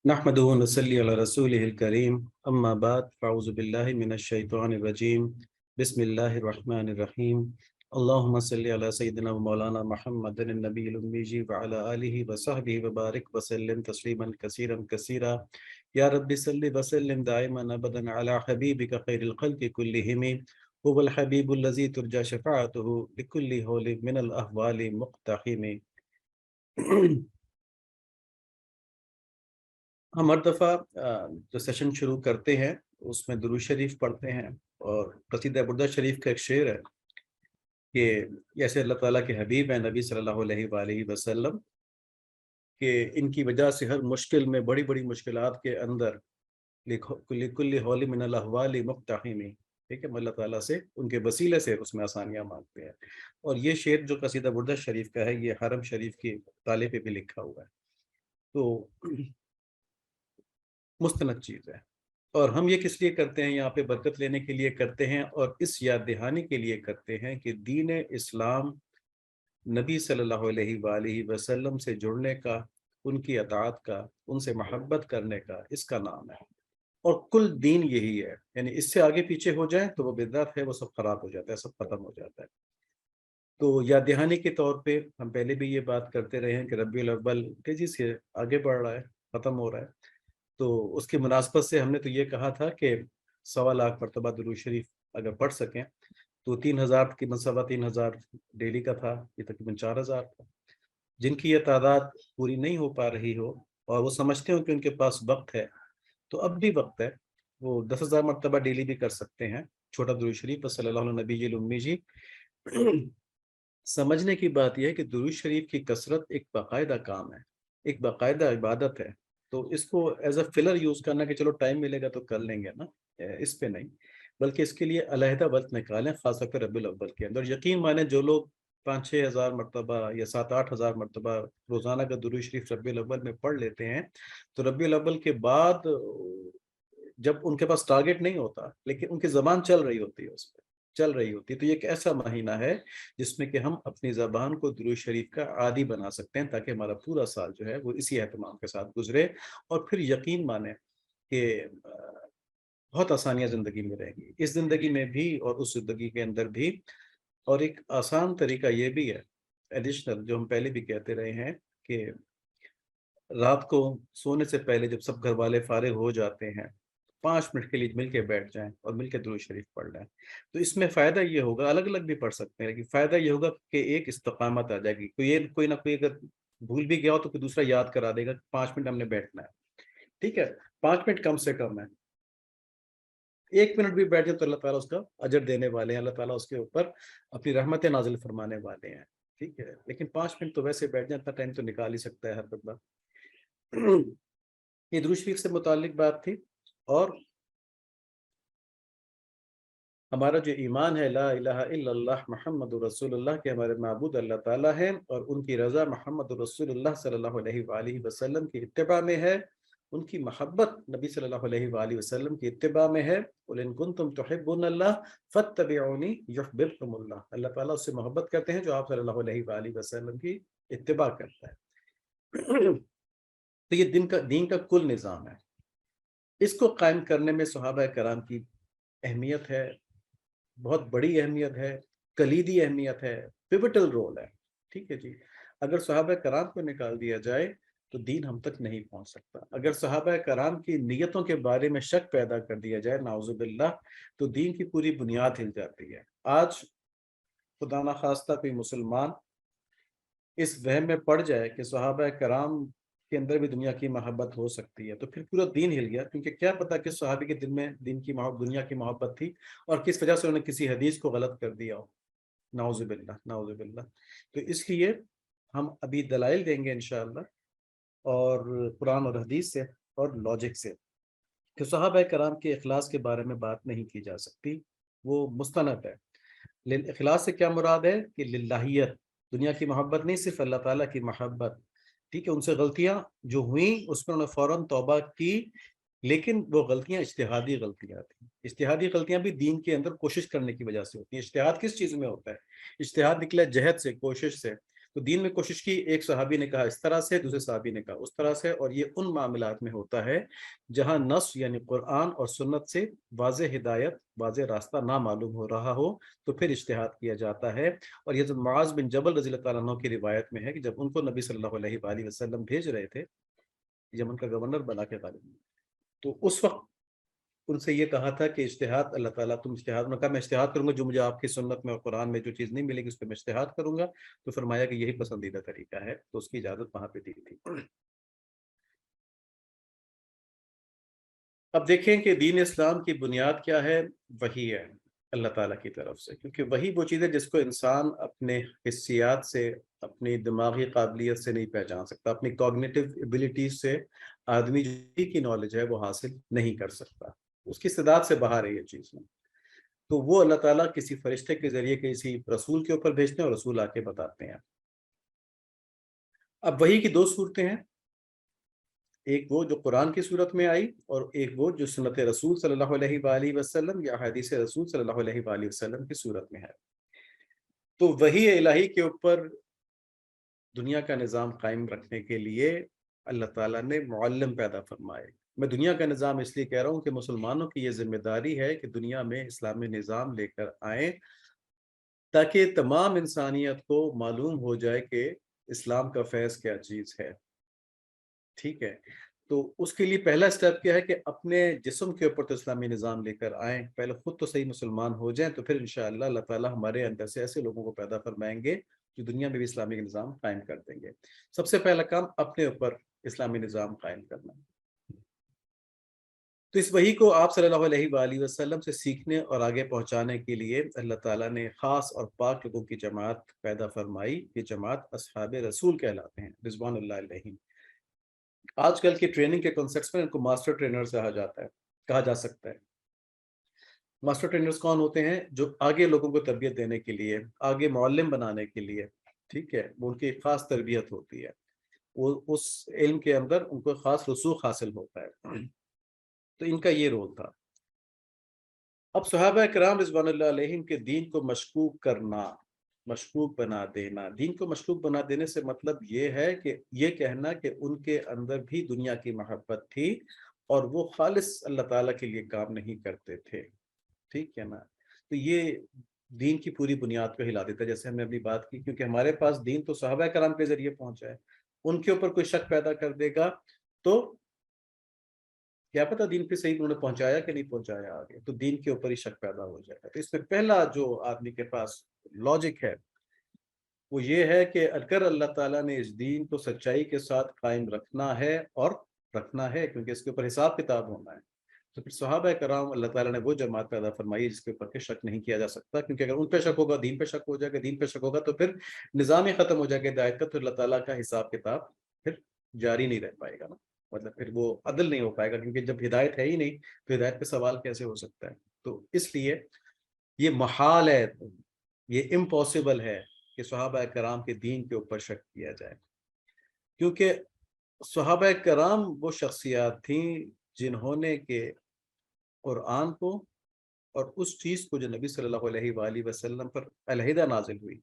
نحمده ونصلي على رسوله الكريم أما بعد فأعوذ بالله من الشيطان الرجيم بسم الله الرحمن الرحيم اللهم صل على سيدنا ومولانا محمد النبي الأمي وعلى آله وصحبه وبارك وسلم تسليما كثيرا كثيرا يا رب صل وسلم دائما أبدا على حبيبك خير الخلق كلهم هو الحبيب الذي ترجى شفاعته لكل هول من الأهوال مقتحم ہم ہر دفعہ جو سیشن شروع کرتے ہیں اس میں درود شریف پڑھتے ہیں، اور قصیدہ بردہ شریف کا ایک شعر ہے کہ جیسے اللہ تعالیٰ کے حبیب ہیں نبی صلی اللہ علیہ وآلہ وسلم، کہ ان کی وجہ سے ہر مشکل میں، بڑی بڑی مشکلات کے اندر لکل حول من الاحوال مقتحم، ٹھیک ہے، ہم اللہ تعالیٰ سے ان کے وسیلے سے اس میں آسانیاں مانگتے ہیں۔ اور یہ شعر جو قصیدہ بردہ شریف کا ہے یہ حرم شریف کی تالے پہ بھی لکھا ہوا ہے، تو مستند چیز ہے۔ اور ہم یہ کس لیے کرتے ہیں؟ یہاں پہ برکت لینے کے لیے کرتے ہیں، اور اس یاد دہانی کے لیے کرتے ہیں کہ دین اسلام نبی صلی اللہ علیہ وآلہ وسلم سے جڑنے کا، ان کی اطاعت کا، ان سے محبت کرنے کا اس کا نام ہے، اور کل دین یہی ہے۔ یعنی اس سے آگے پیچھے ہو جائیں تو وہ بدعت ہے، وہ سب خراب ہو جاتا ہے، سب ختم ہو جاتا ہے۔ تو یاد دہانی کے طور پہ ہم پہلے بھی یہ بات کرتے رہے ہیں کہ ربیع الاول تیزی سے آگے بڑھ رہا ہے، ختم ہو رہا ہے، تو اس کی مناسبت سے ہم نے تو یہ کہا تھا کہ 1.25 مرتبہ درود شریف اگر پڑھ سکیں تو 3,000 کی مسئلہ 3,000 ڈیلی کا تھا، یہ تقریباً 4,000 تھا۔ جن کی یہ تعداد پوری نہیں ہو پا رہی ہو اور وہ سمجھتے ہو کہ ان کے پاس وقت ہے، تو اب بھی وقت ہے، وہ 10,000 مرتبہ ڈیلی بھی کر سکتے ہیں چھوٹا درود شریف صلی اللہ علیہ نبی الامی جی۔ سمجھنے کی بات یہ ہے کہ درود شریف کی کثرت ایک باقاعدہ کام ہے، ایک باقاعدہ عبادت ہے، تو اس کو ایز اے فلر یوز کرنا کہ چلو ٹائم ملے گا تو کر لیں گے نا، اس پہ نہیں، بلکہ اس کے لیے علیحدہ وقت نکالیں، خاص طور پہ ربیع الاول کے اندر۔ یقین مانیں جو لوگ 5-6 ہزار مرتبہ یا 7-8 ہزار مرتبہ روزانہ کا درود شریف ربیع الاول میں پڑھ لیتے ہیں، تو ربیع الاول کے بعد جب ان کے پاس ٹارگٹ نہیں ہوتا لیکن ان کی زبان چل رہی ہوتی ہے، اس پہ چل رہی ہوتی ہے، تو یہ ایک ایسا مہینہ ہے جس میں کہ ہم اپنی زبان کو درود شریف کا عادی بنا سکتے ہیں، تاکہ ہمارا پورا سال جو ہے وہ اسی اہتمام کے ساتھ گزرے، اور پھر یقین مانیں کہ بہت آسانیاں زندگی میں رہیں گی، اس زندگی میں بھی اور اس زندگی کے اندر بھی۔ اور ایک آسان طریقہ یہ بھی ہے ایڈیشنل، جو ہم پہلے بھی کہتے رہے ہیں، کہ رات کو سونے سے پہلے جب سب گھر والے فارغ ہو جاتے ہیں 5 منٹ کے لیے مل کے بیٹھ جائیں اور مل کے درود شریف پڑھ لیں، تو اس میں فائدہ یہ ہوگا، الگ الگ بھی پڑھ سکتے ہیں لیکن فائدہ یہ ہوگا کہ ایک استقامت آ جائے گی، کوئی نہ کوئی اگر بھول بھی گیا ہو تو کوئی دوسرا یاد کرا دے گا کہ 5 منٹ ہم نے بیٹھنا ہے، ٹھیک ہے، 5 منٹ کم سے کم ہے، 1 منٹ بھی بیٹھ جائے تو اللہ تعالیٰ اس کا اجر دینے والے ہیں، اللہ تعالیٰ اس کے اوپر اپنی رحمتیں نازل فرمانے والے ہیں، ٹھیک ہے، لیکن 5 منٹ تو ویسے بیٹھ جائیں، اتنا ٹائم تو نکال ہی سکتا ہے ہر بندہ۔ یہ درود شریف سے متعلق بات تھی، اور ہمارا جو ایمان ہے لا الہ الا اللہ محمد رسول اللہ، کے ہمارے معبود اللہ تعالیٰ ہیں، اور ان کی رضا محمد رسول اللہ صلی اللہ علیہ وآلہ وسلم کی اتباع میں ہے، ان کی محبت نبی صلی اللہ علیہ وآلہ وسلم کی اتباع میں ہے۔ قل ان کنتم تحبون اللہ فاتبعونی یحببکم اللہ، اللہ تعالیٰ اس سے محبت کرتے ہیں جو آپ صلی اللہ علیہ وآلہ وسلم کی اتباع کرتا ہے۔ تو یہ دین کا کل نظام ہے، اس کو قائم کرنے میں صحابہ کرام کی اہمیت ہے، بہت بڑی اہمیت ہے، کلیدی اہمیت ہے، پیوٹل رول ہے، ٹھیک ہے جی۔ اگر صحابہ کرام کو نکال دیا جائے تو دین ہم تک نہیں پہنچ سکتا، اگر صحابہ کرام کی نیتوں کے بارے میں شک پیدا کر دیا جائے نعوذ باللہ، تو دین کی پوری بنیاد ہل جاتی ہے۔ آج خدا نخواستہ کوئی مسلمان اس وہم میں پڑ جائے کہ صحابہ کرام کے اندر بھی دنیا کی محبت ہو سکتی ہے، تو پھر پورا دین ہل گیا، کیونکہ کیا پتا کس صحابی کے دل میں دین کی محبت، دنیا کی محبت تھی، اور کس وجہ سے انہوں نے کسی حدیث کو غلط کر دیا ہو، نعوذ باللہ نعوذ باللہ۔ تو اس لیے ہم ابھی دلائل دیں گے انشاءاللہ، اور قرآن اور حدیث سے اور لاجک سے، کہ صحابہ کرام کے اخلاص کے بارے میں بات نہیں کی جا سکتی، وہ مستند ہے۔ اخلاص سے کیا مراد ہے؟ کہ للہیت، دنیا کی محبت نہیں، صرف اللہ تعالیٰ کی محبت، ٹھیک ہے۔ ان سے غلطیاں جو ہوئیں اس میں انہوں نے فوراً توبہ کی، لیکن وہ غلطیاں اجتہادی غلطیاں تھیں، اجتہادی غلطیاں بھی دین کے اندر کوشش کرنے کی وجہ سے ہوتی ہیں۔ اجتہاد کس چیز میں ہوتا ہے؟ اجتہاد نکلا جہد سے، کوشش سے، تو دین میں کوشش کی، ایک صحابی نے کہا اس طرح سے، دوسرے صحابی نے کہا اس طرح سے، اور یہ ان معاملات میں ہوتا ہے جہاں نص یعنی قرآن اور سنت سے واضح ہدایت، واضح راستہ نہ معلوم ہو رہا ہو تو پھر اجتہاد کیا جاتا ہے۔ اور یہ جو معاذ بن جبل رضی اللہ تعالیٰ عنہ کی روایت میں ہے کہ جب ان کو نبی صلی اللہ علیہ وآلہ وسلم بھیج رہے تھے یمن کا گورنر بنا کے غالب، تو اس وقت ان سے یہ کہا تھا کہ اجتہاد اللہ تعالیٰ، تم اجتہاد، انہوں نے کہا میں اجتہاد کروں گا، جو مجھے آپ کی سنت میں اور قرآن میں جو چیز نہیں ملے گی اس پہ میں اجتہاد کروں گا، تو فرمایا کہ یہی پسندیدہ طریقہ ہے، تو اس کی اجازت وہاں پہ دی تھی۔ اب دیکھیں کہ دین اسلام کی بنیاد کیا ہے؟ وہی ہے اللہ تعالیٰ کی طرف سے، کیونکہ وہی وہ چیز ہے جس کو انسان اپنے حسیات سے، اپنی دماغی قابلیت سے نہیں پہچان سکتا، اپنی کوگنیٹو ایبلٹیز سے آدمی جو کی نالج ہے وہ حاصل نہیں کر سکتا، اس کی استعداد سے باہر ہے یہ چیز میں۔ تو وہ اللہ تعالیٰ کسی فرشتے کے ذریعے کسی رسول کے اوپر بھیجتے ہیں اور رسول آ کے بتاتے ہیں۔ اب وہی کی دو صورتیں ہیں، ایک وہ جو قرآن کی صورت میں آئی، اور ایک وہ جو سنت رسول صلی اللہ علیہ وآلہ وسلم یا حدیث رسول صلی اللہ علیہ وآلہ وسلم کی صورت میں ہے۔ تو وحی الہی کے اوپر دنیا کا نظام قائم رکھنے کے لیے اللہ تعالیٰ نے معلم پیدا فرمائے۔ میں دنیا کا نظام اس لیے کہہ رہا ہوں کہ مسلمانوں کی یہ ذمہ داری ہے کہ دنیا میں اسلامی نظام لے کر آئیں تاکہ تمام انسانیت کو معلوم ہو جائے کہ اسلام کا فیض کیا چیز ہے، ٹھیک ہے؟ تو اس کے لیے پہلا سٹیپ کیا ہے کہ اپنے جسم کے اوپر تو اسلامی نظام لے کر آئیں، پہلے خود تو صحیح مسلمان ہو جائیں، تو پھر انشاءاللہ اللہ تعالیٰ ہمارے اندر سے ایسے لوگوں کو پیدا فرمائیں گے جو دنیا میں بھی اسلامی نظام قائم کر دیں گے۔ سب سے پہلا کام اپنے اوپر اسلامی نظام قائم کرنا۔ تو اس وحی کو آپ صلی اللہ علیہ وآلہ وسلم سے سیکھنے اور آگے پہنچانے کے لیے اللہ تعالیٰ نے خاص اور پاک لوگوں کی جماعت پیدا فرمائی، یہ جماعت اصحاب رسول کہلاتے ہیں رضوان اللہ علیہم۔ آج کل کی ٹریننگ کے کنسیپٹس میں ان کو ماسٹر ٹرینرز کہا جا سکتا ہے۔ ماسٹر ٹرینرز کون ہوتے ہیں؟ جو آگے لوگوں کو تربیت دینے کے لیے، آگے معلم بنانے کے لیے، ٹھیک ہے، وہ ان کی ایک خاص تربیت ہوتی ہے، وہ اس علم کے اندر ان کو خاص رسوخ حاصل ہوتا ہے، تو ان کا یہ رول تھا۔ اب صحابہ کرام رضوان اللہ علیہم کے دین کو مشکوک کرنا، مشکوک بنا دینا، دین کو مشکوک بنا دینے سے مطلب یہ ہے کہ یہ کہنا کہ ان کے اندر بھی دنیا کی محبت تھی اور وہ خالص اللہ تعالیٰ کے لیے کام نہیں کرتے تھے، ٹھیک ہے نا؟ تو یہ دین کی پوری بنیاد کو ہلا دیتا ہے، جیسے ہم نے اپنی بات کی، کیونکہ ہمارے پاس دین تو صحابہ کرام کے ذریعے پہنچا ہے، ان کے اوپر کوئی شک پیدا کر دے گا تو کیا پتہ دین پہ صحیح انہوں نے پہنچایا کہ نہیں پہنچایا آگے، تو دین کے اوپر ہی شک پیدا ہو جائے گا۔ تو اس میں پہلا جو آدمی کے پاس لاجک ہے وہ یہ ہے کہ اگر اللہ تعالیٰ نے اس دین کو سچائی کے ساتھ قائم رکھنا ہے، اور رکھنا ہے کیونکہ اس کے اوپر حساب کتاب ہونا ہے، تو پھر صحابہ کرام اللہ تعالیٰ نے وہ جماعت پیدا فرمائی جس کے اوپر کہ شک نہیں کیا جا سکتا، کیونکہ اگر ان پہ شک ہوگا دین پہ شک ہو جائے گا، دین پہ شک ہوگا تو پھر نظام ہی ختم ہو جائے گا ہدایت کا، تو اللہ تعالیٰ کا حساب کتاب پھر جاری نہیں رہ پائے گا نا، مطلب پھر وہ عدل نہیں ہو پائے گا، کیونکہ جب ہدایت ہے ہی نہیں تو ہدایت پہ سوال کیسے ہو سکتا ہے؟ تو اس لیے یہ محال ہے، یہ امپاسبل ہے کہ صحابہ کرام کے دین کے اوپر شک کیا جائے، کیونکہ صحابہ کرام وہ شخصیات تھیں جنہوں نے کہ قرآن کو اور اس چیز کو جو نبی صلی اللہ علیہ وآلہ وسلم پر علیحدہ نازل ہوئی،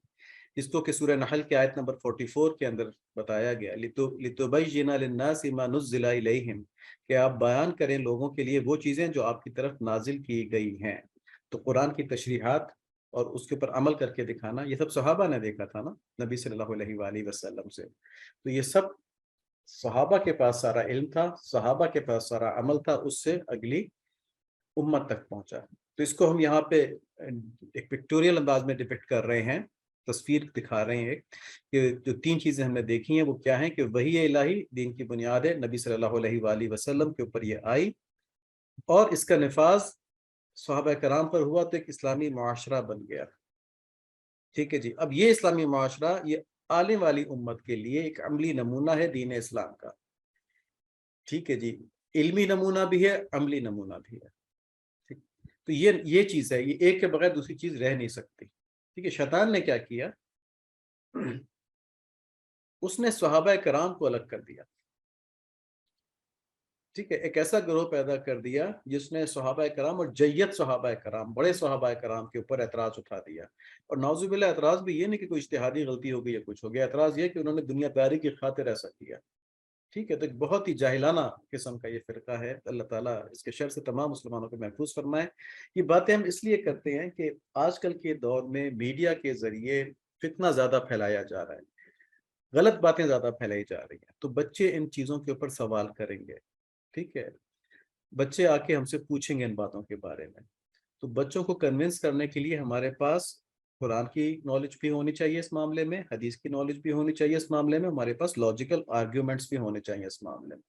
اس کو کہ سورہ نحل کی آیت نمبر 44 کے اندر بتایا گیا، لِتُبَيِّنَ لِلنَّاسِ مَا نُزِّلَ إِلَيْهِمْ، کہ آپ بیان کریں لوگوں کے لیے وہ چیزیں جو آپ کی طرف نازل کی گئی ہیں۔ تو قرآن کی تشریحات اور اس کے اوپر عمل کر کے دکھانا، یہ سب صحابہ نے دیکھا تھا نا نبی صلی اللہ علیہ وآلہ وسلم سے، تو یہ سب صحابہ کے پاس سارا علم تھا، صحابہ کے پاس سارا عمل تھا، اس سے اگلی امت تک پہنچا۔ تو اس کو ہم یہاں پہ ایک پکٹوریل انداز میں ڈپکٹ کر رہے ہیں، تصویر دکھا رہے ہیں کہ جو تین چیزیں ہم نے دیکھی ہیں وہ کیا ہیں، کہ وحی الہی دین کی بنیاد ہے، نبی صلی اللہ علیہ وآلہ وسلم کے اوپر یہ آئی اور اس کا نفاذ صحابہ کرام پر ہوا تو ایک اسلامی معاشرہ بن گیا، ٹھیک ہے جی۔ اب یہ اسلامی معاشرہ یہ آنے والی امت کے لیے ایک عملی نمونہ ہے دین اسلام کا، ٹھیک ہے جی، علمی نمونہ بھی ہے، عملی نمونہ بھی ہے، ٹھیک۔ تو یہ چیز ہے، یہ ایک کے بغیر دوسری چیز رہ نہیں سکتی، ٹھیک ہے۔ شیطان نے کیا کیا؟ اس نے صحابہ کرام کو الگ کر دیا، ٹھیک ہے، ایک ایسا گروہ پیدا کر دیا جس نے صحابہ کرام اور جید صحابہ کرام، بڑے صحابہ کرام کے اوپر اعتراض اٹھا دیا. اور نعوذ باللہ اعتراض بھی یہ نہیں کہ کوئی اجتہادی غلطی ہو گئی یا کچھ ہو گیا، اعتراض یہ کہ انہوں نے دنیا داری کی خاطر ایسا کیا. ٹھیک ہے، تو ایک بہت ہی جاہلانہ قسم کا یہ فرقہ ہے. اللہ تعالیٰ اس کے شر سے تمام مسلمانوں کو محفوظ فرمائے. یہ باتیں ہم اس لیے کرتے ہیں کہ آج کل کے دور میں میڈیا کے ذریعے فتنہ زیادہ پھیلایا جا رہا ہے، غلط باتیں زیادہ پھیلائی جا رہی ہیں، تو بچے ان چیزوں کے اوپر سوال کریں گے. ٹھیک ہے، بچے آ کے ہم سے پوچھیں گے ان باتوں کے بارے میں. تو بچوں کو کنونس کرنے کے لیے ہمارے پاس قرآن کی نالج بھی ہونی چاہیے اس معاملے میں، حدیث کی نالج بھی ہونی چاہیے اس معاملے میں، ہمارے پاس لاجیکل آرگیومنٹس بھی ہونے چاہیے اس معاملے میں.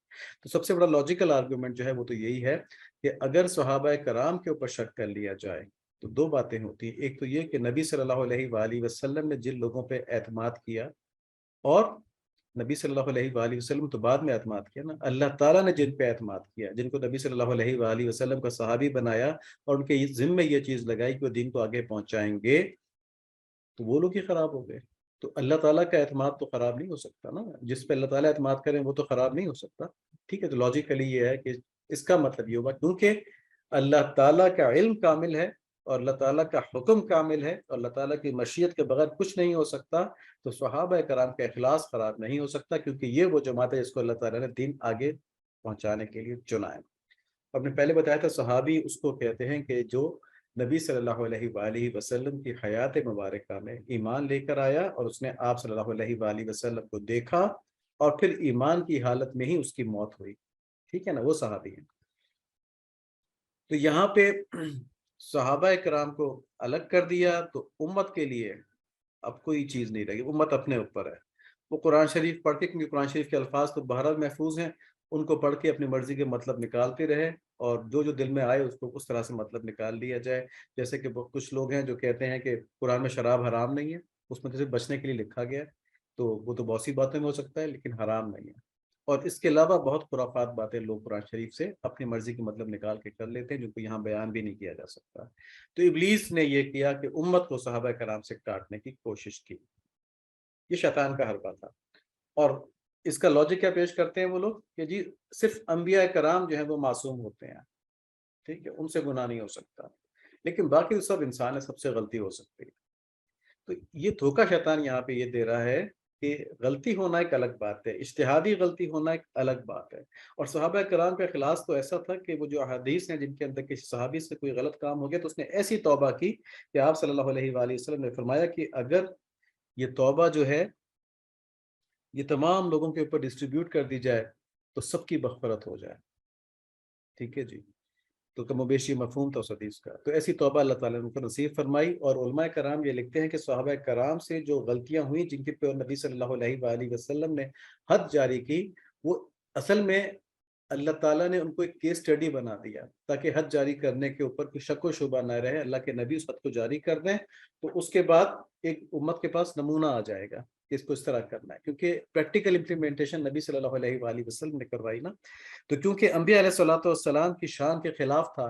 تو سب سے بڑا لاجیکل آرگیومنٹ جو ہے وہ تو یہی ہے کہ اگر صحابہ کرام کے اوپر شک کر لیا جائے تو دو باتیں ہوتی ہیں. ایک تو یہ کہ نبی صلی اللہ علیہ وآلہ وسلم نے جن لوگوں پہ اعتماد کیا، اور نبی صلی اللہ علیہ وآلہ وسلم تو بعد میں اعتماد کیا نا، اللہ تعالیٰ نے جن پہ اعتماد کیا، جن کو نبی صلی اللہ علیہ وآلہ وسلم کا صحابی بنایا اور ان کے ذمہ میں یہ چیز لگائی کہ وہ دین کو آگے پہنچائیں گے، تو وہ لوگ ہی خراب ہو گئے. تو اللہ تعالیٰ کا اعتماد تو خراب نہیں ہو سکتا نا، جس پہ اللہ تعالیٰ اعتماد کریں وہ تو خراب نہیں ہو سکتا. ٹھیک ہے، تو لاجیکلی یہ ہے کہ اس کا مطلب یہ ہوگا کیونکہ اللہ تعالیٰ کا علم کامل ہے اور اللہ تعالیٰ کا حکم کامل ہے اور اللہ تعالیٰ کی مشیت کے بغیر کچھ نہیں ہو سکتا، تو صحابہ کرام کا اخلاص خراب نہیں ہو سکتا، کیونکہ یہ وہ جماعت ہے جس کو اللہ تعالیٰ نے دین آگے پہنچانے کے لیے چنا ہے. ہم نے پہلے بتایا تھا صحابی اس کو کہتے ہیں کہ جو نبی صلی اللہ علیہ وآلہ وسلم کی حیات مبارکہ میں ایمان لے کر آیا اور اس نے آپ صلی اللہ علیہ وآلہ وسلم کو دیکھا اور پھر ایمان کی حالت میں ہی اس کی موت ہوئی. ٹھیک ہے نا، وہ صحابی ہیں. تو یہاں پہ صحابہ کرام کو الگ کر دیا تو امت کے لیے اب کوئی چیز نہیں رہی، امت اپنے اوپر ہے. وہ قرآن شریف پڑھ کے، کیونکہ قرآن شریف کے الفاظ تو بہرحال محفوظ ہیں، ان کو پڑھ کے اپنی مرضی کے مطلب نکالتے رہے اور جو جو دل میں آئے اس کو اس طرح سے مطلب نکال لیا جائے. جیسے کہ کچھ لوگ ہیں جو کہتے ہیں کہ قرآن میں شراب حرام نہیں ہے، اس میں تو صرف بچنے کے لیے لکھا گیا ہے، تو وہ تو بہت سی باتوں میں ہو سکتا ہے لیکن حرام نہیں ہے. اور اس کے علاوہ بہت خرافات باتیں لوگ قرآن شریف سے اپنی مرضی کے مطلب نکال کے کر لیتے ہیں، جو کہ یہاں بیان بھی نہیں کیا جا سکتا. تو ابلیس نے یہ کیا کہ امت کو صحابہ کرام سے کاٹنے کی کوشش کی. یہ شیطان کا حربہ تھا. اور اس کا لاجک کیا پیش کرتے ہیں وہ لوگ کہ جی صرف انبیاء کرام جو ہیں وہ معصوم ہوتے ہیں، ٹھیک ہے، ان سے گناہ نہیں ہو سکتا، لیکن باقی سب انسان ہے، سب سے غلطی ہو سکتی ہے. تو یہ دھوکہ شیطان یہاں پہ یہ دے رہا ہے کہ غلطی ہونا ایک الگ بات ہے، اجتہادی غلطی ہونا ایک الگ بات ہے. اور صحابہ کرام کا اخلاص تو ایسا تھا کہ وہ جو احادیث ہیں جن کے اندر کسی صحابی سے کوئی غلط کام ہو گیا تو اس نے ایسی توبہ کی کہ آپ صلی اللہ علیہ وآلہ وسلم نے فرمایا کہ اگر یہ توبہ جو ہے یہ تمام لوگوں کے اوپر ڈسٹریبیوٹ کر دی جائے تو سب کی مغفرت ہو جائے. ٹھیک ہے جی، تو کم و بیشی مفہوم تھا اس حدیث کا. تو ایسی توبہ اللہ تعالیٰ نے ان کو نصیب فرمائی. اور علماء کرام یہ لکھتے ہیں کہ صحابہ کرام سے جو غلطیاں ہوئیں جن کے پہ نبی صلی اللہ علیہ وآلہ وسلم نے حد جاری کی، وہ اصل میں اللہ تعالیٰ نے ان کو ایک کیس اسٹڈی بنا دیا تاکہ حد جاری کرنے کے اوپر کوئی شک و شبہ نہ رہے. اللہ کے نبی اس حد کو جاری کر دیں تو اس کے بعد ایک امت کے پاس نمونہ آ جائے گا کہ اس کو اس طرح کرنا ہے، کیونکہ پریکٹیکل امپلیمنٹیشن نبی صلی اللہ علیہ وآلہ وسلم نے کروائی نا. تو کیونکہ انبیاء علیہ الصلوۃ والسلام کی شان کے خلاف تھا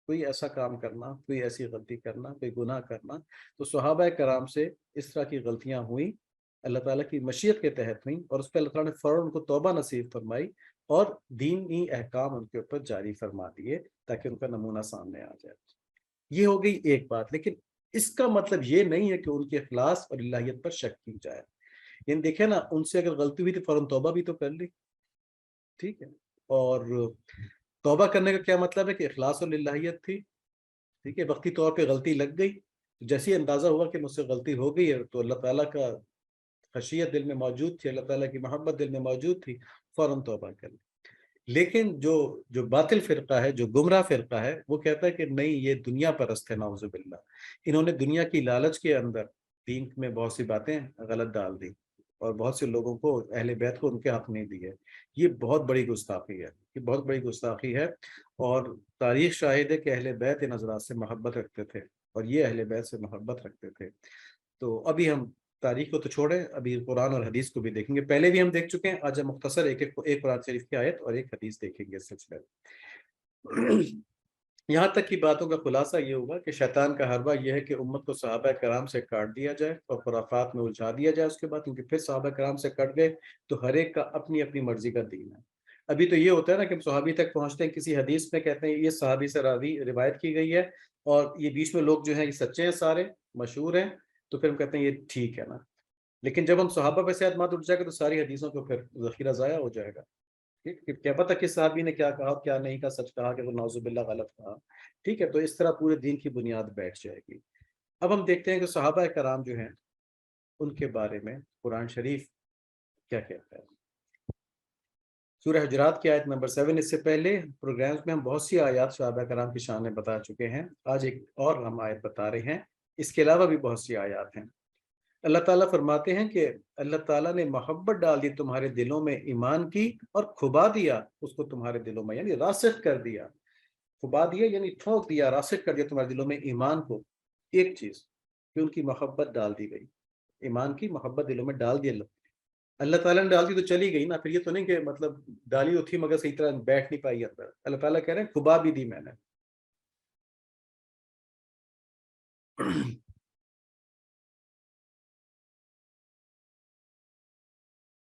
کوئی ایسا کام کرنا، کوئی ایسی غلطی کرنا، کوئی گناہ کرنا، تو صحابہ کرام سے اس طرح کی غلطیاں ہوئیں، اللہ تعالیٰ کی مشیت کے تحت ہوئیں، اور اس پہ اللہ تعالیٰ نے فوراً ان کو توبہ نصیب فرمائی اور دینی احکام ان کے اوپر جاری فرما دیے تاکہ ان کا نمونہ سامنے آ جائے. یہ ہو گئی ایک بات. لیکن اس کا مطلب یہ نہیں ہے کہ ان کے اخلاص اور الہیت پر شک کی جائے. یعنی دیکھیں نا، ان سے اگر غلطی ہوئی تو فوراً توبہ بھی تو کر لی. ٹھیک ہے، اور توبہ کرنے کا کیا مطلب ہے کہ اخلاص اور الہیت تھی. ٹھیک ہے، وقتی طور پہ غلطی لگ گئی، جیسے اندازہ ہوا کہ مجھ سے غلطی ہو گئی ہے تو اللہ تعالیٰ کا خشیت دل میں موجود تھی، اللہ تعالیٰ کی محبت دل میں موجود تھی، فوراً توبہ کر لی. لیکن جو باطل فرقہ ہے، جو گمراہ فرقہ ہے، وہ کہتا ہے کہ نہیں، یہ دنیا پرست ہے، نعوذ باللہ. انہوں نے دنیا کی لالچ کے اندر دین میں بہت سی باتیں غلط ڈال دی اور بہت سے لوگوں کو، اہل بیت کو، ان کے حق نہیں دیے. یہ بہت بڑی گستاخی ہے، یہ بہت بڑی گستاخی ہے. اور تاریخ شاہد ہے کہ اہل بیت ان حضرات سے محبت رکھتے تھے اور یہ اہل بیت سے محبت رکھتے تھے. تو ابھی ہم تاریخ کو تو چھوڑیں، ابھی قرآن اور حدیث کو بھی دیکھیں گے. پہلے بھی ہم دیکھ چکے ہیں، آج ہم مختصر ایک قرآن شریف کی آیت اور ایک حدیث دیکھیں گے اس سلسلے میں. یہاں تک کی باتوں کا خلاصہ یہ ہوگا کہ شیطان کا حربہ یہ ہے کہ امت کو صحابہ کرام سے کاٹ دیا جائے اور خرافات میں الجھا دیا جائے اس کے بعد، کیونکہ پھر صحابہ کرام سے کٹ گئے تو ہر ایک کا اپنی اپنی مرضی کا دین ہے. ابھی تو یہ ہوتا ہے نا کہ ہم صحابی تک پہنچتے ہیں، کسی حدیث میں کہتے ہیں یہ صحابی سے راوی روایت کی گئی ہے، اور یہ بیچ میں لوگ جو ہیں یہ سچے ہیں، سارے مشہور ہیں، تو پھر ہم کہتے ہیں یہ ٹھیک ہے نا. لیکن جب ہم صحابہ پہ سے اعتماد اٹھ جائے گا تو ساری حدیثوں کو پھر ذخیرہ ضائع ہو جائے گا. ٹھیک، کیا پتہ کس صحابی نے کیا کہا، کیا نہیں کہا، سچ کہا کہ وہ نعوذ باللہ غلط کہا. ٹھیک ہے، تو اس طرح پورے دین کی بنیاد بیٹھ جائے گی. اب ہم دیکھتے ہیں کہ صحابہ کرام جو ہیں ان کے بارے میں قرآن شریف کیا کہتا ہے. سورہ حجرات کی آیت نمبر 7. اس سے پہلے پروگرامز میں ہم بہت سی آیات صحابہ کرام کی شان میں بتا چکے ہیں. آج ایک اور ہم آیت بتا رہے ہیں، اس کے علاوہ بھی بہت سی آیات ہیں. اللہ تعالیٰ فرماتے ہیں کہ اللہ تعالیٰ نے محبت ڈال دی تمہارے دلوں میں ایمان کی، اور کھبا دیا اس کو تمہارے دلوں میں، یعنی راسخ کر دیا. کھبا دیا یعنی ٹھوک دیا، راسخ کر دیا تمہارے دلوں میں ایمان کو. ایک چیز کہ ان کی محبت ڈال دی گئی، ایمان کی محبت دلوں میں ڈال دی. اللہ تعالیٰ نے ڈال دی تو چلی گئی نا، پھر یہ تو نہیں کہ مطلب ڈالی تو تھی مگر صحیح طرح بیٹھ نہیں پائی اندر. اللہ تعالیٰ کہہ رہے ہیں کھبا بھی دی میں نے.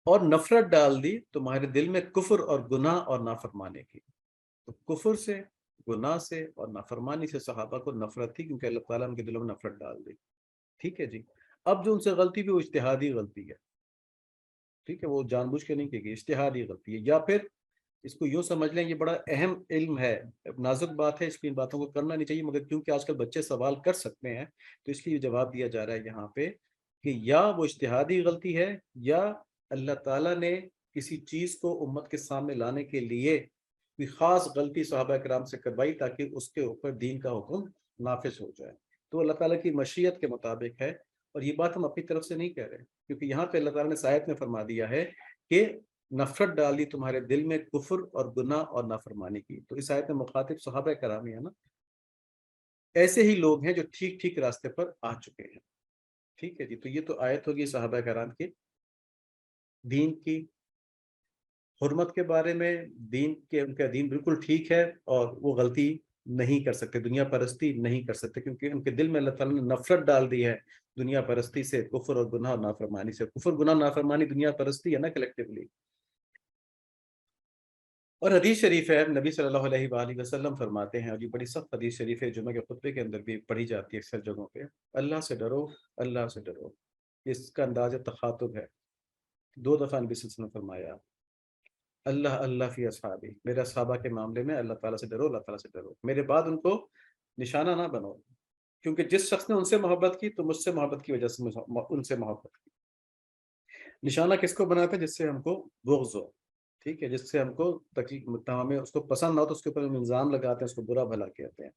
اور نفرت ڈال دی تمہارے دل میں کفر اور گناہ اور نافرمانے کی. تو کفر سے، گناہ سے اور نافرمانی سے صحابہ کو نفرت تھی، کیونکہ اللہ تعالیٰ ان کے دلوں میں نفرت ڈال دی. ٹھیک ہے جی. اب جو ان سے غلطی بھی وہ اجتہادی غلطی ہے. ٹھیک ہے، وہ جان بوجھ کے نہیں کی گئی، اجتہادی غلطی ہے. یا پھر اس کو یوں سمجھ لیں، یہ بڑا اہم علم ہے، نازک بات ہے، اس کی ان باتوں کو کرنا نہیں چاہیے، مگر کیونکہ آج کل بچے سوال کر سکتے ہیں تو اس لیے جواب دیا جا رہا ہے یہاں پہ کہ یا وہ اجتہادی غلطی ہے، یا اللہ تعالیٰ نے کسی چیز کو امت کے سامنے لانے کے لیے کوئی خاص غلطی صحابہ کرام سے کروائی تاکہ اس کے اوپر دین کا حکم نافذ ہو جائے. تو اللہ تعالیٰ کی مشیت کے مطابق ہے، اور یہ بات ہم اپنی طرف سے نہیں کہہ رہے، کیونکہ یہاں پہ اللہ تعالیٰ نے آیت میں فرما دیا ہے کہ نفرت ڈال دی تمہارے دل میں کفر اور گناہ اور نافرمانی کی. تو اس آیت میں مخاطب صحابہ کرام ہی ہے نا، ایسے ہی لوگ ہیں جو ٹھیک ٹھیک راستے پر آ چکے ہیں. ٹھیک ہے جی. تو یہ تو آیت ہوگی صحابہ کرام کے دین کی حرمت کے بارے میں، دین کے، ان کا دین بالکل ٹھیک ہے اور وہ غلطی نہیں کر سکتے، دنیا پرستی نہیں کر سکتے، کیونکہ ان کے دل میں اللہ تعالیٰ نے نفرت ڈال دی ہے دنیا پرستی سے، کفر اور گناہ اور نافرمانی سے. کفر، گناہ، نافرمانی دنیا پرستی ہے نا کلیکٹیولی. اور حدیث شریف ہے، نبی صلی اللہ علیہ وآلہ وسلم فرماتے ہیں، اور یہ بڑی سخت حدیث شریف ہے، جمعہ کے خطبے کے اندر بھی پڑھی جاتی ہے اکثر جگہوں پہ: اللہ سے ڈرو، اللہ سے ڈرو. اس کا انداز تخاطب ہے. 2 دفعہ نبی صلی اللہ علیہ وسلم نے فرمایا اللہ اللہ فی اصحابی، میرے صحابہ کے معاملے میں اللہ تعالیٰ سے ڈرو، اللہ تعالیٰ سے ڈرو. میرے بعد ان کو نشانہ نہ بنو، کیونکہ جس شخص نے ان سے محبت کی تو مجھ سے محبت کی وجہ سے ان سے محبت کی. نشانہ کس کو بناتا ہے؟ جس سے ہم کو بغض ہو. ٹھیک ہے، جس سے ہم کو تکلیف، ہمیں اس کو پسند نہ ہو تو اس کے اوپر ہم الزام لگاتے ہیں، اس کو برا بھلا کہتے ہیں.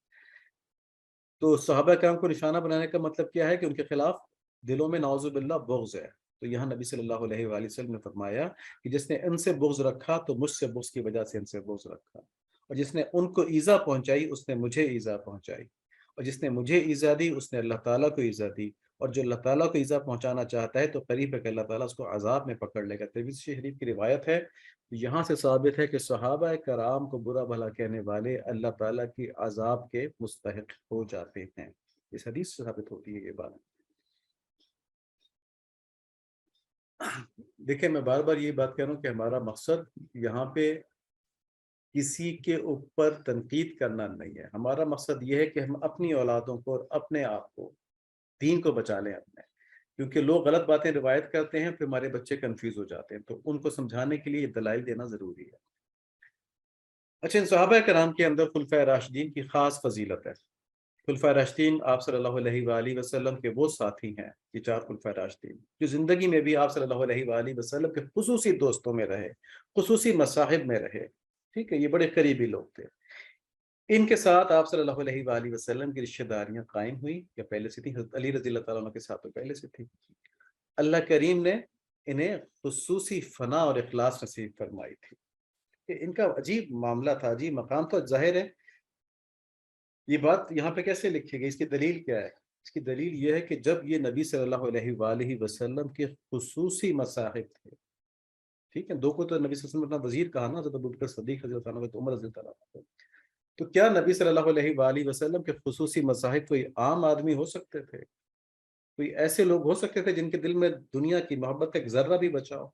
تو صحابہ کرام کو نشانہ بنانے کا مطلب کیا ہے؟ کہ ان کے خلاف دلوں میں نعوذ باللہ بغض ہے. تو یہاں نبی صلی اللہ علیہ وآلہ وسلم نے فرمایا کہ جس نے ان سے بغض رکھا تو مجھ سے بغض کی وجہ سے ان سے بغض رکھا، اور جس نے ان کو ایذا پہنچائی اس نے مجھے ایذا پہنچائی، اور جس نے مجھے ایذا دی اس نے اللہ تعالیٰ کو ایذا دی، اور جو اللہ تعالیٰ کو ایذا پہنچانا چاہتا ہے تو قریب ہے کہ اللہ تعالیٰ اس کو عذاب میں پکڑ لے گا. ترمذی شریف کی روایت ہے. یہاں سے ثابت ہے کہ صحابہ کرام کو برا بھلا کہنے والے اللہ تعالیٰ کی عذاب کے مستحق ہو جاتے ہیں. اس حدیث سے ثابت ہوتی ہے یہ بات. دیکھیں، میں بار بار یہ بات کہہ رہا ہوں کہ ہمارا مقصد یہاں پہ کسی کے اوپر تنقید کرنا نہیں ہے. ہمارا مقصد یہ ہے کہ ہم اپنی اولادوں کو اور اپنے آپ کو، دین کو بچا لیں اپنے، کیونکہ لوگ غلط باتیں روایت کرتے ہیں پھر ہمارے بچے کنفیوز ہو جاتے ہیں، تو ان کو سمجھانے کے لیے یہ دلائل دینا ضروری ہے. اچھا، ان صحابہ کرام کے اندر خلفائے راشدین کی خاص فضیلت ہے. خلفائے راشدین آپ صلی اللہ علیہ وآلہ وسلم کے وہ ساتھی ہیں، یہ 4 خلفائے راشدین جو زندگی میں بھی آپ صلی اللہ علیہ وآلہ وسلم کے خصوصی دوستوں میں رہے، خصوصی مصاحب میں رہے. ٹھیک ہے، یہ بڑے قریبی لوگ تھے. ان کے ساتھ آپ صلی اللہ علیہ وآلہ وسلم کی رشتہ داریاں قائم ہوئی یا پہلے سے تھی؟ حضرت علی رضی اللہ تعالیٰ عنہ کے ساتھ تو پہلے سے تھی. اللہ کریم نے انہیں خصوصی فنا اور اخلاص نصیب فرمائی تھی. کہ ان کا عجیب معاملہ تھا، عجیب مقام. تو ظاہر ہے یہ بات یہاں پہ کیسے لکھی گئی، اس کی دلیل کیا ہے؟ اس کی دلیل یہ ہے کہ جب یہ نبی صلی اللہ علیہ وآلہ وسلم کے خصوصی مصاحب تھے، ٹھیک ہے، 2 کو تو نبی صلی اللہ علیہ وسلم نے اپنا وزیر کہا نا، حضرت ابوبکر صدیق رضی اللہ عنہ تو عمر رضی اللہ عنہ. تو کیا نبی صلی اللہ علیہ وآلہ وسلم کے خصوصی مصاحب کوئی عام آدمی ہو سکتے تھے؟ کوئی ایسے لوگ ہو سکتے تھے جن کے دل میں دنیا کی محبت کا ایک ذرہ بھی بچا ہو؟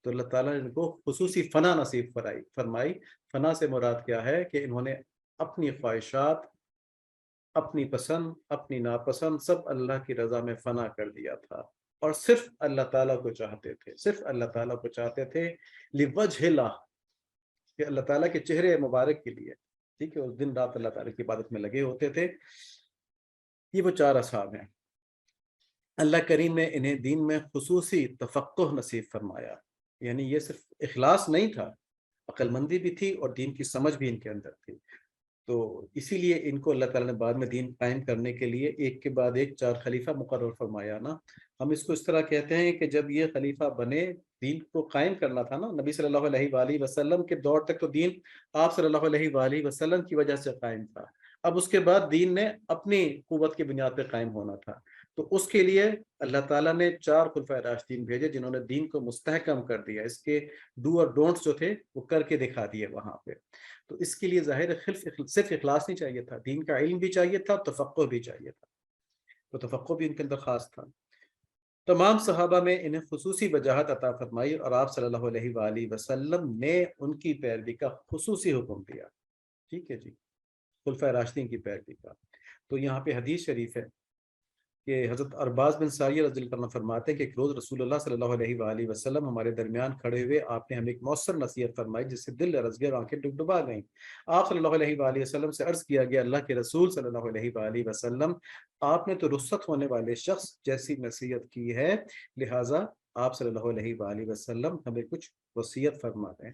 تو اللہ تعالیٰ نے ان کو خصوصی فنا نصیب فرمائی. فنا سے مراد کیا ہے کہ انہوں نے اپنی خواہشات، اپنی پسند، اپنی ناپسند سب اللہ کی رضا میں فنا کر دیا تھا، اور صرف اللہ تعالیٰ کو چاہتے تھے، صرف اللہ تعالیٰ کو چاہتے تھے. لوجہ اللہ، کہ اللہ تعالیٰ کے چہرے مبارک کے لیے. ٹھیک ہے، اس دن رات اللہ تعالیٰ کی عبادت میں لگے ہوتے تھے. یہ وہ 4 اصحاب ہیں. اللہ کریم نے انہیں دین میں خصوصی تفقہ نصیب فرمایا. یعنی یہ صرف اخلاص نہیں تھا، عقل مندی بھی تھی اور دین کی سمجھ بھی ان کے اندر تھی. تو اسی لیے ان کو اللہ تعالیٰ نے بعد میں دین قائم کرنے کے لیے ایک کے بعد ایک 4 خلیفہ مقرر فرمایا نا. ہم اس کو اس طرح کہتے ہیں کہ جب یہ خلیفہ بنے، دین کو قائم کرنا تھا نا. نبی صلی اللہ علیہ وآلہ وسلم کے دور تک تو دین آپ صلی اللہ علیہ وآلہ وسلم کی وجہ سے قائم تھا. اب اس کے بعد دین نے اپنی قوت کی بنیاد پہ قائم ہونا تھا. تو اس کے لیے اللہ تعالیٰ نے 4 خلفائے راشدین بھیجے جنہوں نے دین کو مستحکم کر دیا. اس کے ڈو اور ڈونٹس جو تھے وہ کر کے دکھا دیے وہاں پہ. تو اس کے لیے ظاہر صرف اخلاص نہیں چاہیے تھا، دین کا علم بھی چاہیے تھا، تفقہ بھی چاہیے تھا. تو تفقہ بھی ان کے اندر خاص تھا. تمام صحابہ میں انہیں خصوصی وجاہت عطا فرمائی اور آپ صلی اللہ علیہ وآلہ وسلم نے ان کی پیروی کا خصوصی حکم دیا. ٹھیک ہے جی، خلفائے راشدین کی پیروی کا. تو یہاں پہ حدیث شریف ہے کہ حضرت ارباز بن ساریہ رضی اللہ عنہ فرماتے ہیں کہ ایک روز رسول اللہ صلی اللہ علیہ وآلہ وسلم ہمارے درمیان کھڑے ہوئے. آپ نے ہمیں ایک مؤثر نصیحت فرمائی جس سے دل لرز گیا اور آنکھیں ڈبڈبا گئیں. آپ صلی اللہ علیہ وآلہ وسلم سے عرض کیا گیا، اللہ کے رسول صلی اللہ علیہ وآلہ وسلم، آپ نے تو رخصت ہونے والے شخص جیسی نصیحت کی ہے، لہٰذا آپ صلی اللہ علیہ وآلہ وسلم ہمیں کچھ وصیت فرما دیں.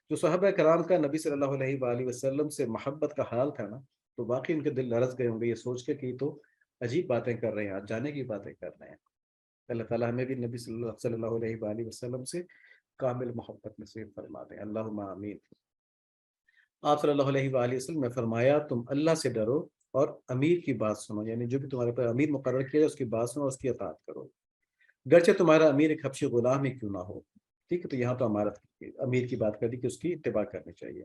جو صحابہ کرام کا نبی صلی اللہ علیہ وآلہ وسلم سے محبت کا حال تھا نا، تو باقی ان کے دل لرز گئے ہوں گے یہ سوچ کے کہ یہ تو عجیب باتیں کر رہے ہیں، آج جانے کی باتیں کر رہے ہیں. اللہ تعالیٰ ہمیں بھی نبی صلی اللہ علیہ وآلہ وسلم سے کامل محبت نصیب فرما دیں. اللہم آمین. آپ صلی اللہ علیہ وآلہ وسلم نے فرمایا، تم اللہ سے ڈرو اور امیر کی بات سنو. یعنی جو بھی تمہارے پر امیر مقرر کیا جائے اس کی بات سنو اور اس کی اطاعت کرو، گرچہ تمہارا امیر ایک حبشی غلام ہی کیوں نہ ہو. ٹھیک ہے، تو یہاں تو امارت امیر کی بات کر دی کہ اس کی اتباع کرنی چاہیے.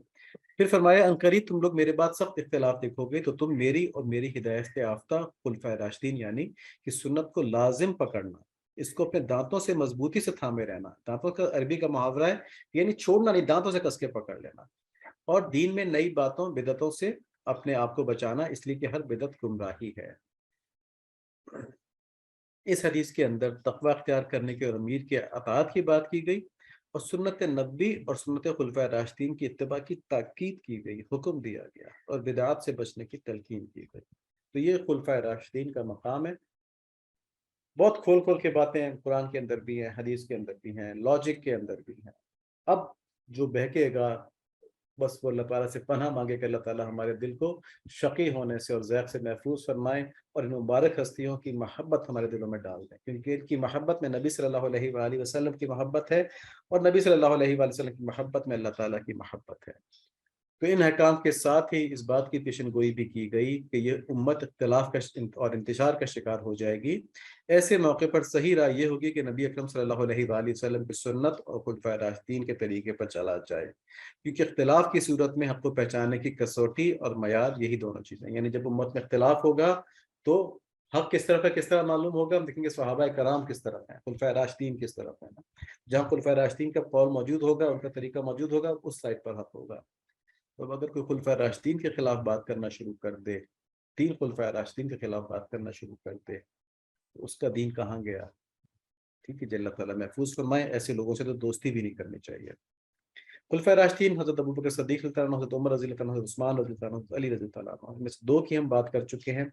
پھر فرمایا، عنقریب تم لوگ میرے بعد سخت اختلاف دیکھو گے تو تم میری اور میری ہدایت سے یافتہ خلفائے راشدین یعنی کہ سنت کو لازم پکڑنا، اس کو اپنے دانتوں سے مضبوطی سے تھامے رہنا. دانتوں کا عربی کا محاورہ ہے، یعنی چھوڑنا نہیں، دانتوں سے کس کے پکڑ لینا. اور دین میں نئی باتوں بدعتوں سے اپنے آپ کو بچانا، اس لیے کہ ہر بدعت گمراہی ہے. اس حدیث کے اندر تقوی اختیار کرنے کے اور امیر کے اطاعت کی بات کی گئی، اور سنت نبوی اور سنت خلفائے راشدین کی اتباع کی تاکید کی گئی، حکم دیا گیا، اور بدعات سے بچنے کی تلقین کی گئی. تو یہ خلفائے راشدین کا مقام ہے. بہت کھول کھول کے باتیں ہیں، قرآن کے اندر بھی ہیں، حدیث کے اندر بھی ہیں، لاجک کے اندر بھی ہیں. اب جو بہکے گا بس وہ اللہ تعالیٰ سے پناہ مانگے کہ اللہ تعالیٰ ہمارے دل کو شقی ہونے سے اور ضعف سے محفوظ فرمائیں، اور ان مبارک ہستیوں کی محبت ہمارے دلوں میں ڈال دیں، کیونکہ ان کی محبت میں نبی صلی اللہ علیہ وآلہ وسلم کی محبت ہے، اور نبی صلی اللہ علیہ وآلہ وسلم کی محبت میں اللہ تعالیٰ کی محبت ہے. تو ان احکام کے ساتھ ہی اس بات کی پیشن گوئی بھی کی گئی کہ یہ امت اختلاف کا اور انتشار کا شکار ہو جائے گی. ایسے موقع پر صحیح رائے یہ ہوگی کہ نبی اکرم صلی اللہ علیہ وآلہ وسلم کی سنت اور خلفائے راشدین کے طریقے پر چلا جائے، کیونکہ اختلاف کی صورت میں حق کو پہچاننے کی کسوٹی اور معیار یہی دونوں چیزیں. یعنی جب امت میں اختلاف ہوگا تو حق کس طرف ہے، کس طرح معلوم ہوگا؟ ہم دیکھیں گے صحابہ کرام کس طرف ہیں، خلفائے راشدین کس طرف ہیں. جہاں خلفائے راشدین کا قول موجود ہوگا، ان کا طریقہ موجود ہوگا، اس سائڈ پر حق ہوگا. تو اگر کوئی خلفائے راشدین کے خلاف بات کرنا شروع کر دے، 3 خلفائے راشدین کے خلاف بات کرنا شروع کر دے، تو اس کا دین کہاں گیا؟ ٹھیک ہے جی، اللہ تعالیٰ محفوظ فرمائے. ایسے لوگوں سے تو دوستی بھی نہیں کرنی چاہیے. خلفائے راشدین حضرت ابوبکر صدیق رضی اللہ عنہ، حضرت عمر رضی اللہ عنہ، حضرت عثمان رضی اللہ عنہ، حضرت علی رضی اللہ عنہ. میں سے 2 کی ہم بات کر چکے ہیں.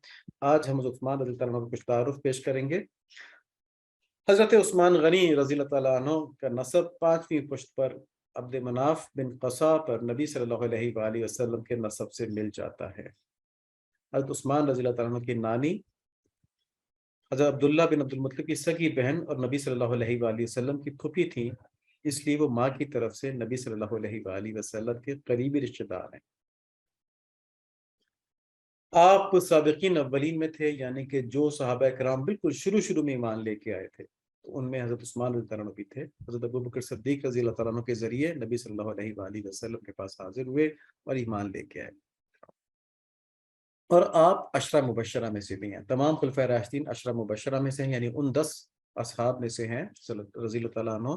آج ہم حضرت عثمان رضی اللہ عنہ کو کچھ تعارف پیش کریں گے. حضرت عثمان غنی رضی اللہ عنہ کا نسب 5ویں پشت پر عبد مناف بن قصا پر نبی صلی اللہ علیہ وآلہ وسلم کے نسب سے مل جاتا ہے. حضرت عثمان رضی اللہ عنہ کی نانی حضرت عبداللہ بن عبد المطلب کی سگی بہن اور نبی صلی اللہ علیہ وآلہ وسلم کی پھوپھی تھیں، اس لیے وہ ماں کی طرف سے نبی صلی اللہ علیہ وآلہ وسلم کے قریبی رشتہ دار ہیں. آپ سابقین اولین میں تھے، یعنی کہ جو صحابہ کرام بالکل شروع میں ایمان لے کے آئے تھے، تو ان میں حضرت عثمان رضی اللہ عنہ بھی تھے. حضرت ابوبکر صدیق رضی اللہ عنہ کے ذریعے نبی صلی اللہ علیہ وآلہ وسلم کے پاس حاضر ہوئے اور ایمان لے کے آئے. اور آپ عشرہ مبشرہ میں سے بھی ہیں. تمام خلفائے راشدین عشرہ مبشرہ میں سے ہیں، یعنی ان 10 اصحاب میں سے ہیں رضی اللہ تعالیٰ عنہ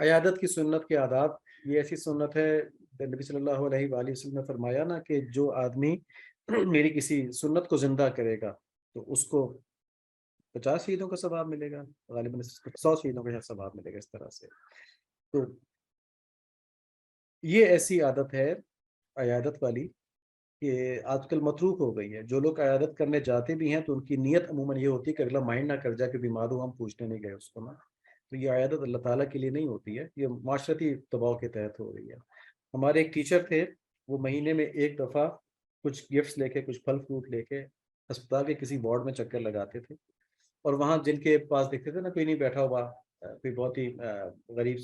عیادت کی سنت کے آداب، یہ ایسی سنت ہے نبی صلی اللہ علیہ وآلہ وسلم نے فرمایا نا کہ جو آدمی میری کسی سنت کو زندہ کرے گا تو اس کو 50 شہیدوں کا ثواب ملے گا، غالباً 100 شہیدوں کا ثواب ملے گا اس طرح سے۔ تو یہ ایسی عادت ہے عیادت والی کہ آج کل متروک ہو گئی ہے۔ جو لوگ عیادت کرنے جاتے بھی ہیں تو ان کی نیت عموماً یہ ہوتی ہے کہ اگلا مائنڈ نہ کر جائے کہ بیمار ہوں، ہم پوچھنے نہیں گئے اس کو نا۔ تو یہ عیادت اللہ تعالیٰ کے لیے نہیں ہوتی ہے، یہ معاشرتی دباؤ کے تحت ہو رہی ہے۔ ہمارے ایک ٹیچر تھے، وہ مہینے میں ایک دفعہ کچھ گفٹس لے کے، کچھ پھل فروٹ لے کے ہسپتال کے کسی وارڈ میں چکر لگاتے تھے، اور وہاں جن کے پاس دیکھتے تھے نا کوئی نہیں بیٹھا ہوا، کوئی بہت ہی غریب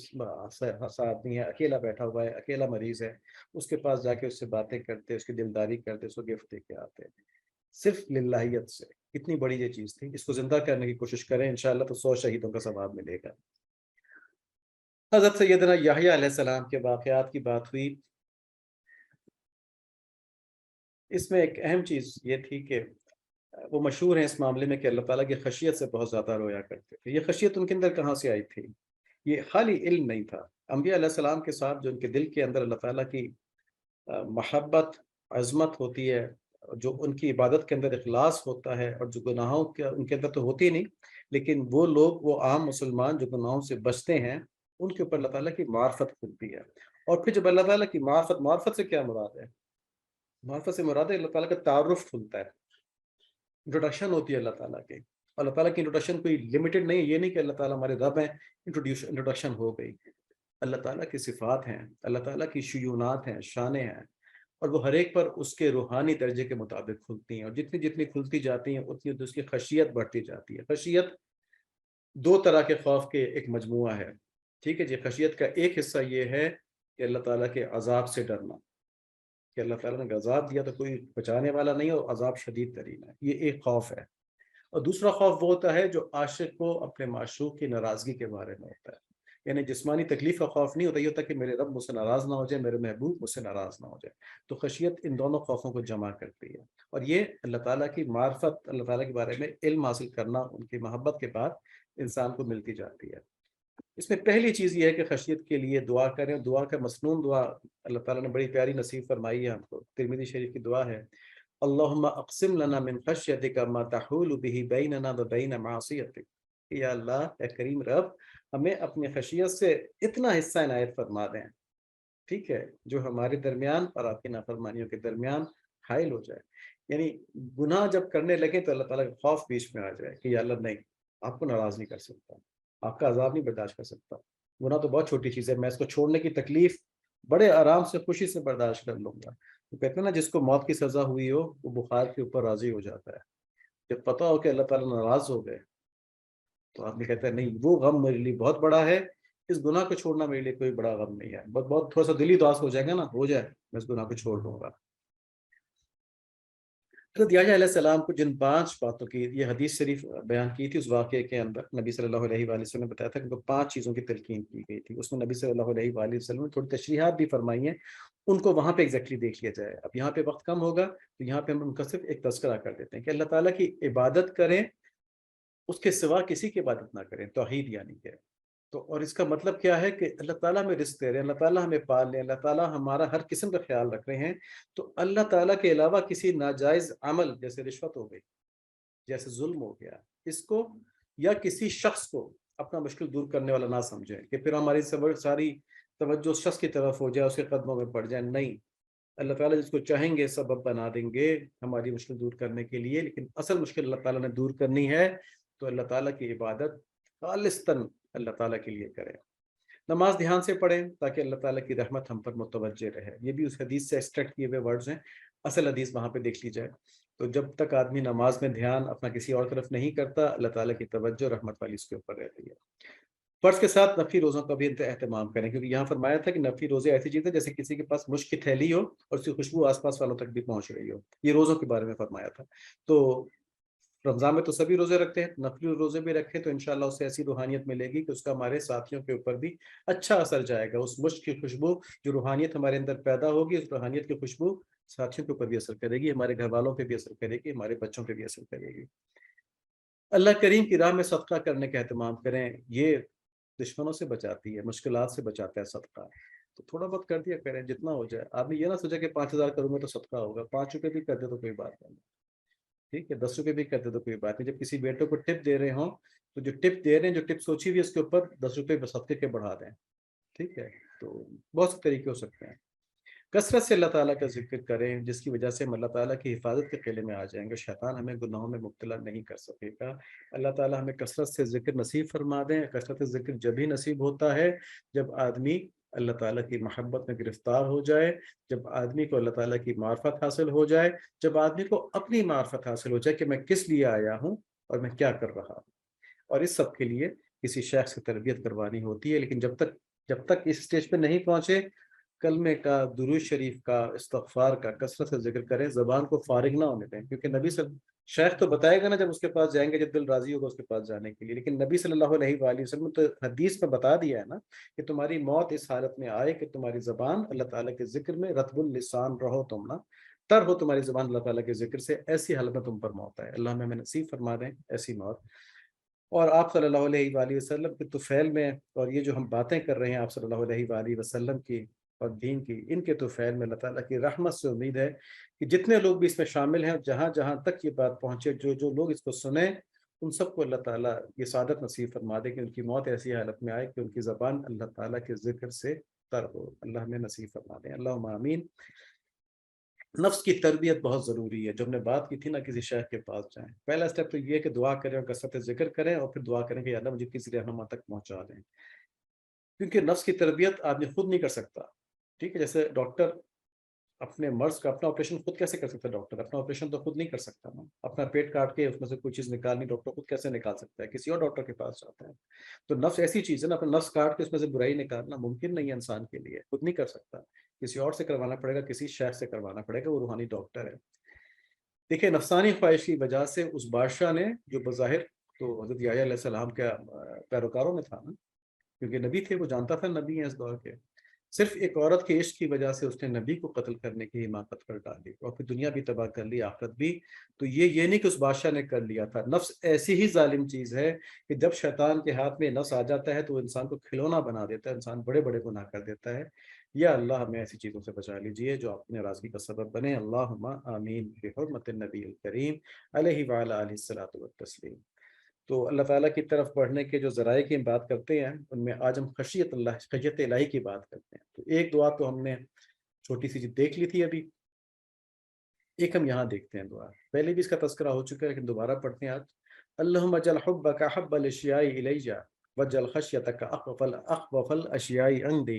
سا آدمی ہے، اکیلا بیٹھا ہوا ہے، اکیلا مریض ہے، اس کے پاس جا کے اس سے باتیں کرتے، اس کی دلداری کرتے، اس کو گفٹ دے کے آتے، صرف للہیت سے۔ کتنی بڑی یہ چیز تھی، اس کو زندہ کرنے کی کوشش کریں انشاءاللہ تو 100 شہیدوں کا ثواب ملے گا۔ حضرت سیدنا یحییٰ علیہ السلام کے واقعات کی بات ہوئی، اس میں ایک اہم چیز یہ تھی کہ وہ مشہور ہیں اس معاملے میں کہ اللہ تعالیٰ کی خشیت سے بہت زیادہ رویا کرتے تھے۔ یہ خشیت ان کے اندر کہاں سے آئی تھی؟ یہ خالی علم نہیں تھا، انبیاء علیہ السلام کے ساتھ جو ان کے دل کے اندر اللہ تعالیٰ کی محبت، عظمت ہوتی ہے، جو ان کی عبادت کے اندر اخلاص ہوتا ہے، اور جو گناہوں کے ان کے اندر تو ہوتی نہیں، لیکن وہ لوگ، وہ عام مسلمان جو گناہوں سے بچتے ہیں، ان کے اوپر اللہ تعالیٰ کی معرفت کھلتی ہے۔ اور پھر جب اللہ تعالیٰ کی معرفت سے کیا مراد ہے؟ معرفت سے مراد ہے اللہ تعالیٰ کا تعارف کھلتا ہے، انٹروڈکشن ہوتی ہے اللہ تعالیٰ کی۔ اللہ تعالیٰ کی انٹروڈکشن کوئی لمیٹڈ نہیں ہے، یہ نہیں کہ اللہ تعالیٰ ہمارے رب ہیں، انٹروڈکشن ہو گئی۔ اللہ تعالیٰ کی صفات ہیں، اللہ تعالیٰ کی شیونات ہیں، شانیں ہیں، اور وہ ہر ایک پر اس کے روحانی درجے کے مطابق کھلتی ہیں، اور جتنی جتنی کھلتی جاتی ہیں اتنی اتنی اس کی خشیت بڑھتی جاتی ہے۔ خشیت دو طرح کے خوف کے ایک مجموعہ ہے، ٹھیک ہے جی۔ خشیت کا ایک حصہ یہ ہے کہ اللہ تعالیٰ کے عذاب سے ڈرنا، کہ اللہ تعالیٰ نے عذاب دیا تو کوئی بچانے والا نہیں، اور عذاب شدید ترین ہے، یہ ایک خوف ہے۔ اور دوسرا خوف وہ ہوتا ہے جو عاشق کو اپنے معشوق کی ناراضگی کے بارے میں ہوتا ہے، یعنی جسمانی تکلیف کا خوف نہیں ہوتا، یہ ہوتا ہے کہ میرے رب مجھ سے ناراض نہ ہو جائے، میرے محبوب مجھ سے ناراض نہ ہو جائے۔ تو خشیت ان دونوں خوفوں کو جمع کرتی ہے، اور یہ اللہ تعالیٰ کی معرفت، اللہ تعالیٰ کے بارے میں علم حاصل کرنا، ان کی محبت کے بعد انسان کو ملتی جاتی ہے۔ اس میں پہلی چیز یہ ہے کہ خشیت کے لیے دعا کریں، دعا کا مسنون دعا اللہ تعالیٰ نے بڑی پیاری نصیب فرمائی ہے ہم کو، ترمذی شریف کی دعا ہے، اللہم اقسم لنا من خشیتک ما تحول به بیننا و بین معصیتک۔ یا اللہ، اے کریم رب، ہمیں اپنی خشیت سے اتنا حصہ عنایت فرما دیں، ٹھیک ہے، جو ہمارے درمیان اور آپ کی نافرمانیوں کے درمیان حائل ہو جائے۔ یعنی گناہ جب کرنے لگے تو اللہ تعالیٰ کا خوف بیچ میں آ جائے کہ یا اللہ نہیں، آپ کو ناراض نہیں کر سکتا، آپ کا عذاب نہیں برداشت کر سکتا۔ گناہ تو بہت چھوٹی چیز ہے، میں اس کو چھوڑنے کی تکلیف بڑے آرام سے، خوشی سے برداشت کر لوں گا۔ تو کہتے ہیں نا، جس کو موت کی سزا ہوئی ہو وہ بخار کے اوپر راضی ہو جاتا ہے۔ جب پتہ ہو کہ اللہ تعالیٰ ناراض ہو گئے تو آدمی کہتا ہے نہیں، وہ غم میرے لیے بہت بڑا ہے، اس گناہ کو چھوڑنا میرے لیے کوئی بڑا غم نہیں ہے۔ بہت تھوڑا سا دلی اداس ہو جائے گا نا، ہو جائے، میں اس گناہ کو چھوڑ دوں گا۔ حضرت یحییٰ علیہ السلام کو جن 5 باتوں کی یہ حدیث شریف بیان کی تھی، اس واقعے کے اندر نبی صلی اللہ علیہ وآلہ وسلم نے بتایا تھا کہ 5 چیزوں کی تلقین کی گئی تھی، اس میں نبی صلی اللہ علیہ وآلہ وسلم نے تھوڑی تشریحات بھی فرمائی ہیں، ان کو وہاں پہ ایگزیکٹلی دیکھ لیا جائے۔ اب یہاں پہ وقت کم ہوگا تو یہاں پہ ہم ان کا صرف ایک تذکرہ کر دیتے ہیں کہ اللہ تعالیٰ کی عبادت کریں، اس کے سوا کسی کی عبادت نہ کریں، توحید یعنی کہ تو، اور اس کا مطلب کیا ہے کہ اللہ تعالیٰ ہمیں رزق دے رہے ہیں، اللہ تعالیٰ ہمیں پال رہے ہیں، اللہ تعالیٰ ہمارا ہر قسم کا خیال رکھ رہے ہیں، تو اللہ تعالیٰ کے علاوہ کسی ناجائز عمل، جیسے رشوت ہو گئی، جیسے ظلم ہو گیا، اس کو یا کسی شخص کو اپنا مشکل دور کرنے والا نہ سمجھیں کہ پھر ہماری ساری توجہ اس شخص کی طرف ہو جائے، اس کے قدموں میں پڑ جائے۔ نہیں، اللہ تعالیٰ جس کو چاہیں گے سبب بنا دیں گے ہماری مشکل دور کرنے کے لیے، لیکن اصل مشکل اللہ تعالیٰ نے دور کرنی ہے تو اللہ تعالیٰ کی عبادت خالصتاً اللہ تعالیٰ کے لیے کریں۔ نماز دھیان سے پڑھیں تاکہ اللہ تعالیٰ کی رحمت ہم پر متوجہ رہے، یہ بھی اس حدیث سے ایکسٹریکٹ کیے ہوئے ورڈز ہیں، اصل حدیث وہاں پہ دیکھ لی جائے۔ تو جب تک آدمی نماز میں دھیان اپنا کسی اور طرف نہیں کرتا، اللہ تعالیٰ کی توجہ رحمت والی اس کے اوپر رہتی ہے۔ فرض کے ساتھ نفلی روزوں کا بھی اہتمام کریں، کیونکہ یہاں فرمایا تھا کہ نفلی روزے ایسی چیز ہے جیسے کسی کے پاس مشک کی تھیلی ہو اور اس کی خوشبو آس پاس والوں تک بھی پہنچ رہی ہو، یہ روزوں کے بارے میں فرمایا تھا۔ تو رمضان میں تو سبھی روزے رکھتے ہیں، نفلی روزے بھی رکھیں تو انشاءاللہ اسے ایسی روحانیت ملے گی کہ اس کا ہمارے ساتھیوں کے اوپر بھی اچھا اثر جائے گا۔ اس مشک کی خوشبو، جو روحانیت ہمارے اندر پیدا ہوگی، اس روحانیت کی خوشبو ساتھیوں کے اوپر بھی اثر کرے گی، ہمارے گھر والوں پہ بھی اثر کرے گی، ہمارے بچوں پہ بھی اثر کرے گی۔ اللہ کریم کی راہ میں صدقہ کرنے کا اہتمام کریں، یہ دشمنوں سے بچاتی ہے، مشکلات سے بچاتا ہے صدقہ. تو تھوڑا بہت کر دیا کریں جتنا ہو جائے. آپ نے یہ نہ سوچا کہ 5,000 کروں گا تو صدقہ ہوگا. 5 روپے بھی کر دے تو کوئی بات نہیں. ٹھیک ہے، 10 روپے بھی کر دے تو کوئی بات نہیں. جب کسی بیٹے کو ٹپ دے رہے ہوں تو جو ٹپ دے رہے ہیں، جو ٹپ سوچی ہوئی ہے، اس کے اوپر 10 روپے صدقے کے بڑھا دیں. ٹھیک ہے. تو بہت سے طریقے ہو سکتے ہیں. کثرت سے اللہ تعالیٰ کا ذکر کریں، جس کی وجہ سے ہم اللہ تعالیٰ کی حفاظت کے قلعے میں آ جائیں گے. شیطان ہمیں گناہوں میں مبتلا نہیں کر سکے گا. اللہ تعالیٰ ہمیں کثرت سے ذکر نصیب فرما دیں. کثرت ذکر جب ہی نصیب ہوتا ہے جب آدمی اللہ تعالیٰ کی محبت میں گرفتار ہو جائے، جب آدمی کو اللہ تعالیٰ کی معرفت حاصل ہو جائے، جب آدمی کو اپنی معرفت حاصل ہو جائے کہ میں کس لیے آیا ہوں اور میں کیا کر رہا ہوں. اور اس سب کے لیے کسی شخص کی تربیت کروانی ہوتی ہے. لیکن جب تک اس اسٹیج پہ نہیں پہنچے، کلمے کا، درود شریف کا، استغفار کا کثرت سے ذکر کریں. زبان کو فارغ نہ ہونے دیں، کیونکہ نبی صلی شیخ تو بتائے گا نا جب اس کے پاس جائیں گے، جب دل راضی ہوگا اس کے پاس جانے کے لیے. لیکن نبی صلی اللہ علیہ وآلہ وسلم تو حدیث میں بتا دیا ہے نا کہ تمہاری موت اس حالت میں آئے کہ تمہاری زبان اللہ تعالیٰ کے ذکر میں رطب اللسان رہو، تم نا تر ہو تمہاری زبان اللہ تعالیٰ کے ذکر سے. ایسی حالت میں تم پر موت آئے. اللہ ہمیں نصیب فرما دیں ایسی موت. اور آپ صلی اللہ علیہ وآلہ وسلم کے طفیل میں، اور یہ جو ہم باتیں کر رہے ہیں آپ صلی اللہ علیہ وآلہ وسلم کی اور دین کی، ان کے طفیل میں اللہ تعالیٰ کی رحمت سے امید ہے کہ جتنے لوگ بھی اس میں شامل ہیں، جہاں جہاں تک یہ بات پہنچے، جو جو لوگ اس کو سنیں، ان سب کو اللہ تعالیٰ یہ سعادت نصیب فرما دے کہ ان کی موت ایسی حالت میں آئے کہ ان کی زبان اللہ تعالیٰ کے ذکر سے تر ہو. اللہ ہمیں نصیب فرما دیں. اللہم آمین. نفس کی تربیت بہت ضروری ہے. جو ہم نے بات کی تھی نا، کسی شیخ کے پاس جائیں. پہلا اسٹیپ تو یہ ہے کہ دعا کریں اور کثرت ذکر کریں، اور پھر دعا کریں کہ یا اللہ مجھے کسی رہنما تک پہنچا دیں. کیونکہ نفس کی تربیت آدمی خود نہیں کر سکتا. ٹھیک ہے، جیسے ڈاکٹر اپنے مرض کا اپنا آپریشن خود کیسے کر سکتا ہے؟ ڈاکٹر اپنا آپریشن تو خود نہیں کر سکتا نا. اپنا پیٹ کاٹ کے اس میں سے کوئی چیز نکالنی ڈاکٹر خود کیسے نکال سکتا ہے؟ کسی اور ڈاکٹر کے پاس جاتا ہے. تو نفس ایسی چیز ہے نا، اپنا نفس کاٹ کے اس میں سے برائی نکالنا ممکن نہیں ہے انسان کے لیے، خود نہیں کر سکتا. کسی اور سے کروانا پڑے گا، کسی شیخ سے کروانا پڑے گا، وہ روحانی ڈاکٹر ہے. دیکھیں، نفسانی خواہش کی وجہ سے اس بادشاہ نے، جو بظاہر تو حضرت یحییٰ علیہ السلام کے پیروکاروں میں تھا نا، کیونکہ نبی تھے، وہ جانتا تھا نبی ہیں اس دور کے، صرف ایک عورت کے عشق کی وجہ سے اس نے نبی کو قتل کرنے کی حماقت کر ڈالی اور پھر دنیا بھی تباہ کر لی، آخرت بھی. تو یہ نہیں کہ اس بادشاہ نے کر لیا تھا. نفس ایسی ہی ظالم چیز ہے کہ جب شیطان کے ہاتھ میں نفس آ جاتا ہے تو وہ انسان کو کھلونا بنا دیتا ہے، انسان بڑے بڑے گناہ کر دیتا ہے. یا اللہ ہمیں ایسی چیزوں سے بچا لیجئے جو اپنے ناراضگی کا سبب بنے. اللہم آمین بحرمت النبی الکریم علیہ وعلی آلہ الصلاۃ والتسلیم. تو اللہ تعالیٰ کی طرف بڑھنے کے جو ذرائع کی ہم بات کرتے ہیں، ان میں آج ہم خشیت الہی کی بات کرتے ہیں. تو ایک دعا تو ہم نے چھوٹی سی دیکھ لی تھی ابھی، ایک ہم یہاں دیکھتے ہیں دعا. پہلے بھی اس کا تذکرہ ہو چکا ہے لیکن دوبارہ پڑھتے ہیں آج. اللہم اجعل حبک حب الاشیاء الیہ واجعل خشیتک اخوف الاشیاء عندی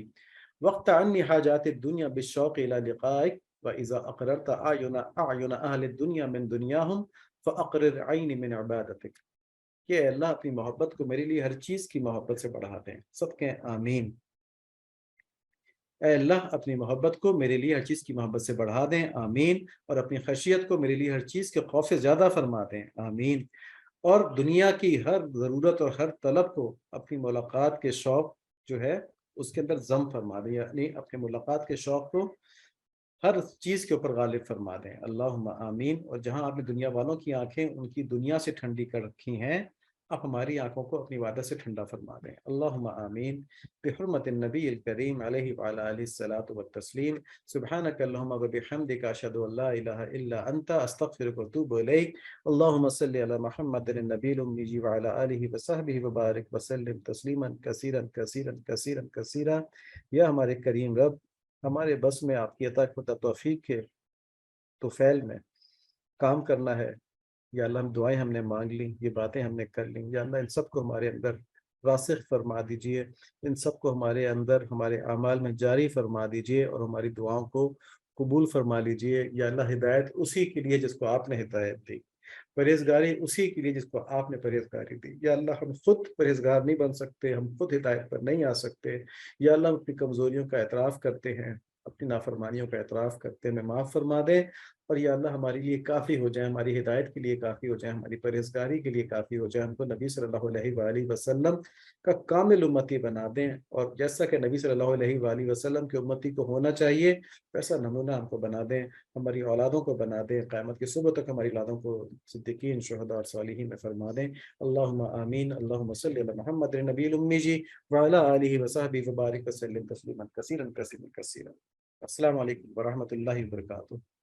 واقطع عنی حاجات الدنیا بالشوق الی لقائک واذا اقررت اعین اہل الدنیا من دنیاہم فاقرر عینی من عبادتک. کہ اللہ اپنی محبت کو میرے لیے ہر چیز کی محبت سے بڑھا دیں. سب کہیں آمین. اے اللہ اپنی محبت کو میرے لیے ہر چیز کی محبت سے بڑھا دیں. آمین. اور اپنی خشیت کو میرے لیے ہر چیز کے خوف سے زیادہ فرما دیں. آمین. اور دنیا کی ہر ضرورت اور ہر طلب کو اپنی ملاقات کے شوق جو ہے اس کے اندر ضم فرما دیں، یعنی اپنے ملاقات کے شوق کو ہر چیز کے اوپر غالب فرما دیں. اللہم آمین. اور جہاں آپ نے دنیا والوں کی آنکھیں ان کی دنیا سے ٹھنڈی کر رکھی ہیں، آپ ہماری آنکھوں کو اپنی وعدہ سے ٹھنڈا فرما دیں. اللہم آمین بحرمت النبی الکریم علیہ وعلی آلہ الصلاۃ والتسلیم. سبحانک اللہم وبحمدک اشہد ان لا الہ الا انت استغفرک واتوب الیک. اللہم صلی علی محمد النبی الامی وعلی آلہ وصحبہ وبارک وسلم تسلیما کثیرا کثیرا کثیرا کثیرا. یا ہمارے کریم رب، ہمارے بس میں آپ کی عطا کردہ توفیق کے طفیل میں کام کرنا ہے. یا اللہ ہم دعائیں ہم نے مانگ لیں، یہ باتیں ہم نے کر لیں، یا اللہ ان سب کو ہمارے اندر راسخ فرما دیجئے، ان سب کو ہمارے اندر ہمارے اعمال میں جاری فرما دیجئے اور ہماری دعاؤں کو قبول فرما لیجئے. یا اللہ ہدایت اسی کے لیے جس کو آپ نے ہدایت دی، پرہیزگاری اسی کے لیے جس کو آپ نے پرہیزگاری دی. یا اللہ ہم خود پرہیزگار نہیں بن سکتے، ہم خود ہدایت پر نہیں آ سکتے. یا اللہ ہم اپنی کمزوریوں کا اعتراف کرتے ہیں، اپنی نافرمانیوں کا اعتراف کرتے ہیں، ہمیں معاف فرما دیں اور یا اللہ ہمارے لیے کافی ہو جائے، ہماری ہدایت کے لیے کافی ہو جائے، ہماری پرہیزگاری کے لیے کافی ہو جائے، ہم کو نبی صلی اللہ علیہ وآلہ وسلم کا کامل امتی بنا دیں، اور جیسا کہ نبی صلی اللہ علیہ وآلہ وسلم کے امتی کو ہونا چاہیے ویسا نمونہ ہم کو بنا دیں، ہماری اولادوں کو بنا دیں، قیامت کی صبح تک ہماری اولادوں کو صدیقین، شہداء اور صالحین میں فرما دیں۔ اللہم آمین۔ اللہم صلی علی محمد نبی الامی جی وعلی آلہ وصحبہ وبارک وسلم تسلیما کثیرا کثیرا کثیرا۔ السلام علیکم ورحمۃ اللہ وبرکاتہ۔